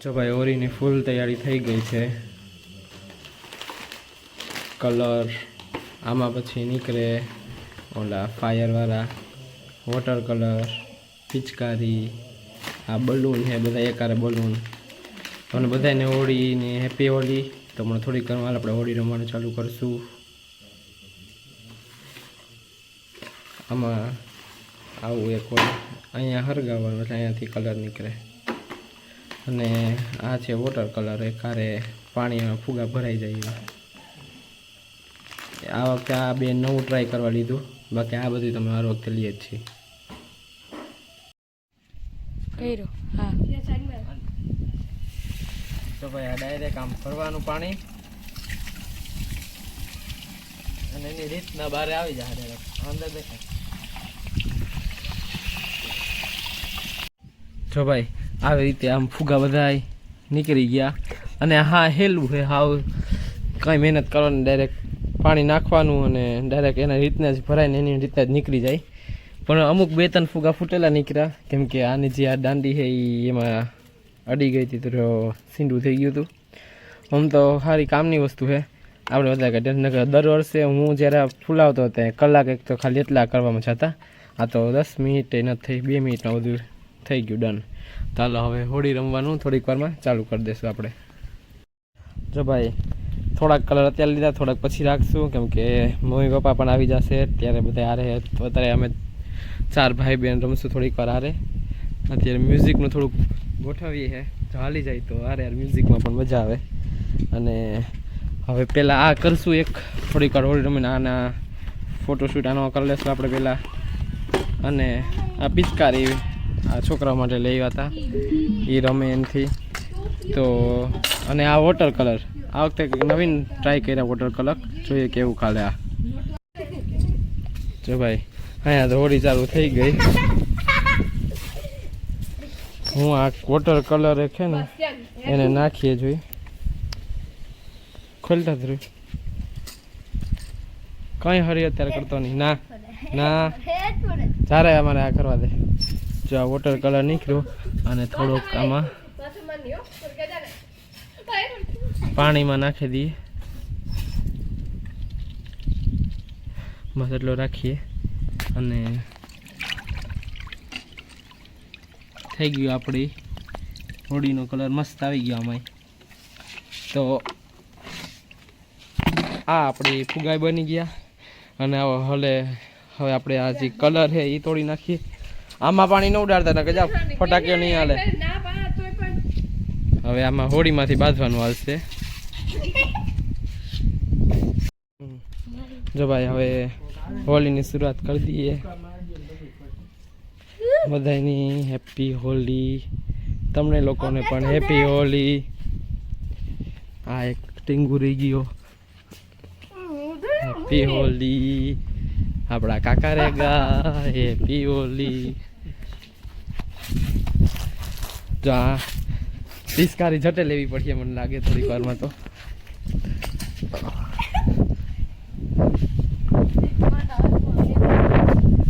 જો ભાઈ હોળીની ફૂલ તૈયારી થઈ ગઈ છે. કલર આમાં પછી નીકળે ઓલા ફાયરવાળા વોટર કલર, પિચકારી, આ બલૂન છે બધા એકારે બલૂન. તમને બધાને હોળીને હેપી હોળી. તો મને થોડીક વારમાં આપણે હોળી રમવાનું ચાલુ કરશું. આમાં આવું એક હોય અહીંયા હરગાવવાનું એટલે અહીંયાથી કલર નીકળે. અને આ છે વોટર કલર, એકારે પાણીમાં ફુગા ભરાઈ જાય. આ વખતે આ બે નવું ટ્રાય કરવા લીધું, બાકી આ બધું તમે હર વખતે લઈએ જ છીએ. તો ભાઈ આ ડાયરેક્ટ આમ ભરવાનું પાણી અને એની રીતના બહાર આવી જાય ડાયરેક્ટ અંદર દેખાય. જો ભાઈ આવી રીતે આમ ફુગા બધા નીકળી ગયા. અને હા હેલું છે, હાવ કંઈ મહેનત કરવાની, ડાયરેક્ટ પાણી નાખવાનું અને ડાયરેક્ટ એના રીતના જ ભરાઈને એની રીતના જ નીકળી જાય. પણ અમુક 2-3 ફુગા ફૂટેલા નીકળ્યા, કેમ કે આની જે આ દાંડી છે એમાં અડી ગઈ હતી તો સીંડું થઈ ગયું હતું. આમ તો સારી કામની વસ્તુ છે, આપણે બધા કાઢીએ. દર વર્ષે હું જ્યારે ફૂલાવતો હતો કલાક એક તો ખાલી એટલા કરવામાં જતા. આ તો 10 મિનિટ નથી થઈ, 2 મિનિટમાં બધું થઈ ગયું ડન. ચાલો હવે હોળી રમવાનું થોડીક વારમાં ચાલુ કરી દઈશું આપણે. જો ભાઈ થોડાક કલર અત્યારે લીધા, થોડાક પછી રાખશું, કેમ કે મમ્મી પપ્પા પણ આવી જશે ત્યારે બધા હારે. અત્યારે અમે 4 ભાઈ બહેન રમશું થોડીક વાર હારે. અત્યારે મ્યુઝિકનું થોડુંક ગોઠવીએ છે, જો હાલી જાય તો હારે યાર મ્યુઝિકમાં પણ મજા આવે. અને હવે પહેલાં આ કરશું એક થોડીક વાર હોળી રમીને આના ફોટોશૂટ આનો કરી લેશું આપણે પહેલાં. અને આ પિચકારી આ છોકરાઓ માટે લઈ આવ્યા હતા, એ રમે એનાથી. તો અને આ વોટર કલર આ વખતે નવીન ટ્રાય કર્યા વોટર કલર, જોઈએ કેવું ખાલે. આ જો ભાઈ અહીંયા તો હોળી ચાલુ થઈ ગઈ. હું આ વોટર કલર છે ને એને નાખીએ જોઈએ, ખોલતા થયું કંઈ હરી અત્યારે કરતો નહીં. ના ના ચારે અમારે આ કરવા દે. જો આ વોટર કલર નીકળ્યો અને થોડોક આમાં પાણીમાં નાખી દઈએ, બસ એટલો રાખીએ. અને થઈ ગયું આપણી હોળીનો કલર મસ્ત આવી ગયો આમાં. તો આ આપણી ફુગાઈ બની ગયા. અને હવે આપણે આ જે કલર છે એ તોડી નાખીએ. આમાં પાણી ન ઉડાડતા ને કે જા ફટાકીઓ નહીં હાલે. હવે આમાં હોળીમાંથી બાંધવાનું હાલશે. જો ભાઈ હવે હોળીની શરૂઆત કરી દઈએ. બધાની હેપી હોળી, તમને લોકોને પણ હેપી હોળી. આ એક ટીંગુ રહી ગયો. હેપી હોળી આપણા કાકા રેગા, હેપી હોળી. જો આ પિચકારી જટે લેવી પડશે મને લાગે થોડીક વારમાં. તો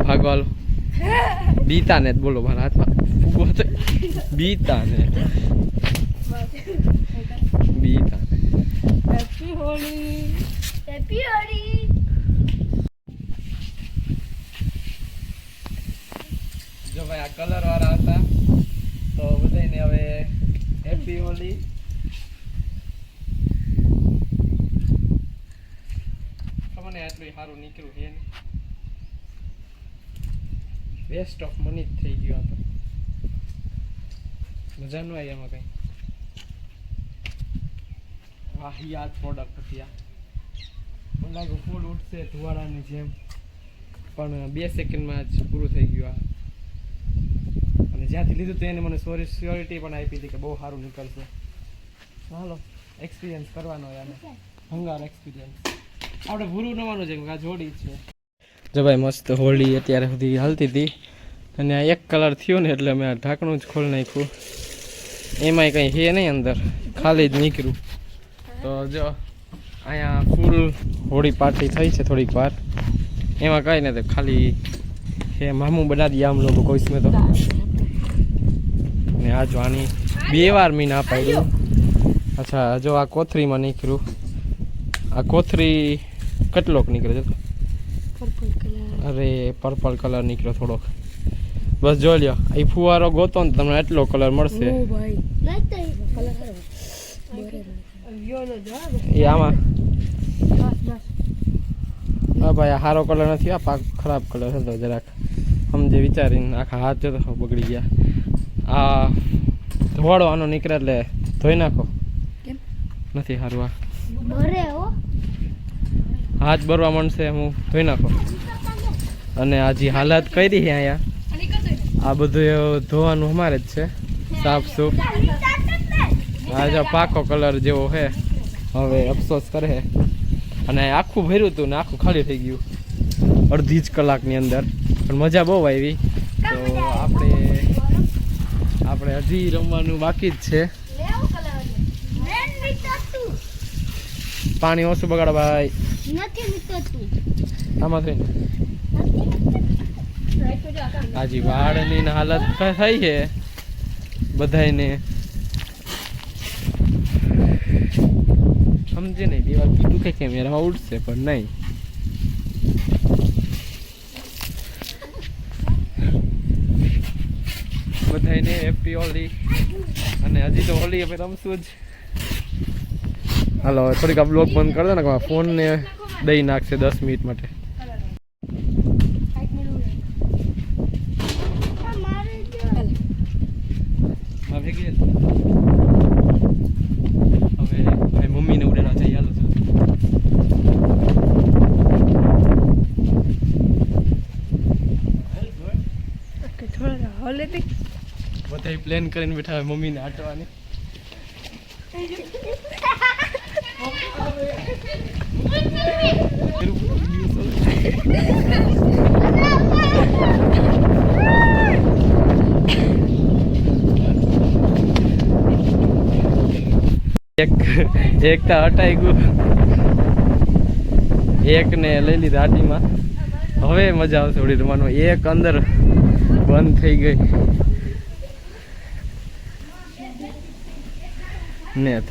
ભાગવાલો બીતા ને બોલો, મારા હાથમાં ફૂગો છે. બીતા ને હેપી હોળી, હેપી હોળી. જો ભાઈ આ કલર વાળા હતા તો બધાને હવે હેપી હોળી. ખબર ને આટલું સારું નીકળ્યું છે ને, વેસ્ટ ઓફ મની થઈ ગયું. આ તો મજા ન આવી એમાં કઈ. વાહિયાત પ્રોડક્ટ હતી આ. મને લાગ્યું ફૂલ ઉઠશે ધુવાડાની જેમ, પણ 2 સેકન્ડમાં જ પૂરું થઈ ગયું આ. અને જ્યાંથી લીધું તો એને મને સ્યોરિટી પણ આપી હતી કે બહુ સારું નીકળશે. હાલો એક્સપિરિયન્સ કરવાનો યાર, ભંગાર એક્સપિરિયન્સ. આપણે ભૂરું નવાનું છે, આ જોડી છે. જો ભાઈ મસ્ત હોળી અત્યારે સુધી હાલતી હતી. અને આ એક કલર થયો ને એટલે મેં આ ઢાંકણું જ ખોલી નાખ્યું. એમાંય કંઈ છે નહીં અંદર, ખાલી જ નીકળ્યું. તો જો અહીંયા ફૂલ હોળી પાર્ટી થઈ છે થોડીક વાર. એમાં કંઈ નથી, ખાલી હે મામું બના દિયા હમ લોકો को इसमें तो. ને આ જો આની 2 વાર મેં ના પાડ્યું. અચ્છા જો આ કોથરીમાં નીકળ્યું. આ કોથરી કેટલોક નીકળે છે? અરે પર્પલ કલર નીકળ્યો થોડોક. બસ જો લ્યો એ ફુવારો ગોતો ને તમને એટલો કલર મળશે. એ આમાં હા ભાઈ આ સારો કલર નથી. આ પાક ખરાબ કલર હતો જરાક સમજે વિચારીને. આખા હાથ જો તો બગડી ગયા. આ ધોવાળો આનો નીકળે એટલે ધોઈ નાખો. નથી સારું. આ હાથ ભરવા માંડશે. હું ધોઈ નાખો. અને આ જે હાલત કરી છે અહીંયા આ બધું ધોવાનું અમારે જ છે. સાફ સૂફ આ જો પાકો કલર જેવો છે. હવે અફસોસ કરે. અને આખું ભર્યું હતું ને આખું ખાલી થઈ ગયું અડધી જ કલાકની અંદર. પણ મજા બહુ આવી. તો આપણે હજી રમવાનું બાકી જ છે. પાણી ઓછું બગાડો ભાઈ. આમાં થઈને હાજી વાળની હાલત થઈ છે બધાને. સમજે નહીં બે વાર કીધું કે કેમેરામાં ઉડશે પણ નહીં. બધાને હેપી હોલી. અને હજી તો હોલી અમે રમશું જ. હાલો થોડીક આ બ્લોગ બંધ કરી દો ને. ફોન ને દઈ નાખશે 10 મિનિટ માટે. હવે મમ્મીને ઉડેલા જઈ હાલો. બધા પ્લાન કરીને બેઠા હોય મમ્મીને આટવાની. એક તો હટાઈ ગયું. એક ને લઈ લીધી આટીમાં. હવે મજા આવશે થોડી રમવાનું. એક અંદર બંધ થઈ ગઈ નેટ.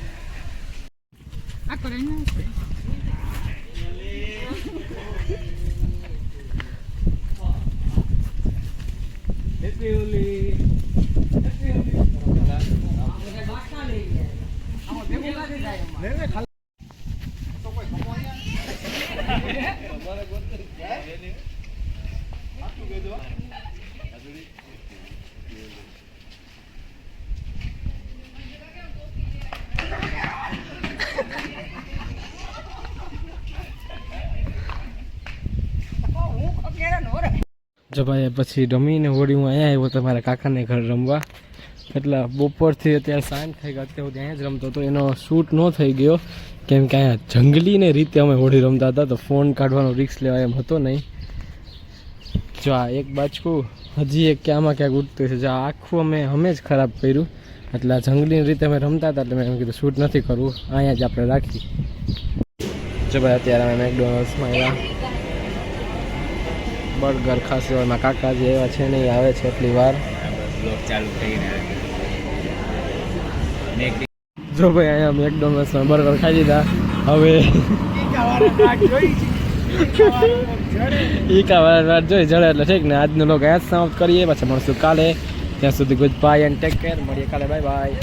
જો ભાઈ પછી રમીને હોળી હું અહીંયા આવ્યો તમારા કાકાને ઘર રમવા. એટલે બપોરથી અત્યારે સાંજ થઈ ગઈ. અત્યારે હું અહીંયા જ રમતો હતો. એનો શૂટ ન થઈ ગયો કેમ કે અહીંયા જંગલીને રીતે અમે હોળી રમતા હતા. તો ફોન કાઢવાનો રિસ્ક લેવા એમ હતો નહીં. જો આ એક બાજકું હજી એક ક્યાંમાં ક્યાંક ઉઠતું છે. જો આખું અમે જ ખરાબ કર્યું. એટલે આ જંગલીની રીતે અમે રમતા હતા એટલે મેં એમ કીધું શૂટ નથી કરવું, અહીંયા જ આપણે રાખી. જો ભાઈ અત્યારે અમે મેકડોનલ્ડ્સમાં આવ્યા બર્ગર ખાસી વારમાં. કાકાજી એવા છે નહીં, આવે છે એટલી વાર. ચાલુ થઈને જો ભાઈ અહીંયા મેકડોનલ્ડ્સમાં બર્ગર ખાઈ લીધા. હવે વાત જોઈ જડે એટલે ઠીક ને. આજનો લોક અહીંયા જ સમાપ્ત કરીએ. પાછા મળશું કાલે. ત્યાં સુધી good bye and take care. મળીએ કાલે. Bye bye.